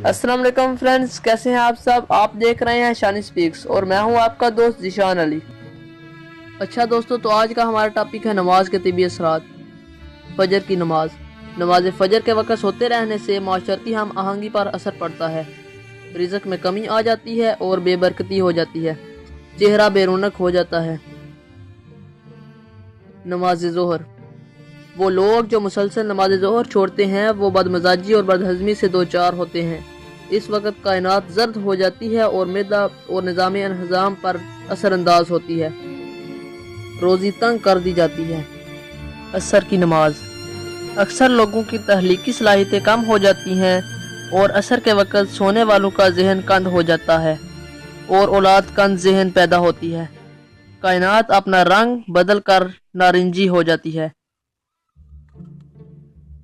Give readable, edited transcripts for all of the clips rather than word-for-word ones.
अस्सलाम वालेकुम फ्रेंड्स, कैसे हैं आप सब। आप देख रहे हैं शानी स्पीक्स और मैं हूं आपका दोस्त जिशान अली। अच्छा दोस्तों, तो आज का हमारा टॉपिक है नमाज के तिबी असरात। फजर की नमाज फजर के वक़्त सोते रहने से माशरती हम आहंगी पर असर पड़ता है, रिज़्क में कमी आ जाती है और बेबरकती हो जाती है, चेहरा बेरौनक हो जाता है। नमाज ज़ोहर। वो लोग जो मुसलसल नमाज ज़ोहर छोड़ते हैं वो बदमजाजी और बदहज़मी से दो चार होते हैं। इस वक्त कायनात जर्द हो जाती है और मैदा और निज़ाम इंतज़ाम पर असरअंदाज होती है, रोज़ी तंग कर दी जाती है। असर की नमाज। अक्सर लोगों की तहलीकी सलाहियतें कम हो जाती हैं और असर के वक्त सोने वालों का जहन कंद हो जाता है और औलाद कंद जहन पैदा होती है। कायनात अपना रंग बदल कर नारंगी हो जाती है।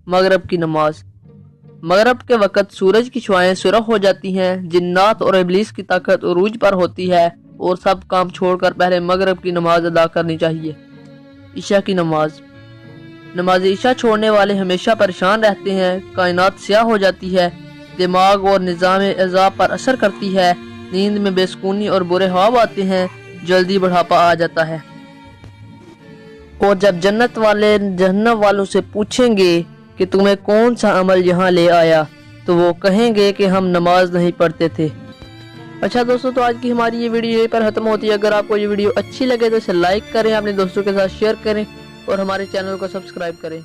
मगरब की नमाज। मगरब के वक़्त सूरज की शुआएं सुरख हो जाती हैं, जिन्नात और इब्लीस की ताकत उरूज पर होती है और सब काम छोड़कर पहले मगरब की नमाज अदा करनी चाहिए। ईशा की नमाज ईशा छोड़ने वाले हमेशा परेशान रहते हैं, कायनात स्याह हो जाती है, दिमाग और निज़ाम एज़ाब पर असर करती है, नींद में बेसुकूनी और बुरे ख्वाब आते हैं, जल्दी बुढ़ापा आ जाता है। और जब जन्नत वाले जहन्नम वालों से पूछेंगे कि तुम्हें कौन सा अमल यहाँ ले आया, तो वो कहेंगे कि हम नमाज नहीं पढ़ते थे। अच्छा दोस्तों, तो आज की हमारी ये वीडियो यहीं पर ख़त्म होती है। अगर आपको ये वीडियो अच्छी लगे तो इसे लाइक करें, अपने दोस्तों के साथ शेयर करें और हमारे चैनल को सब्सक्राइब करें।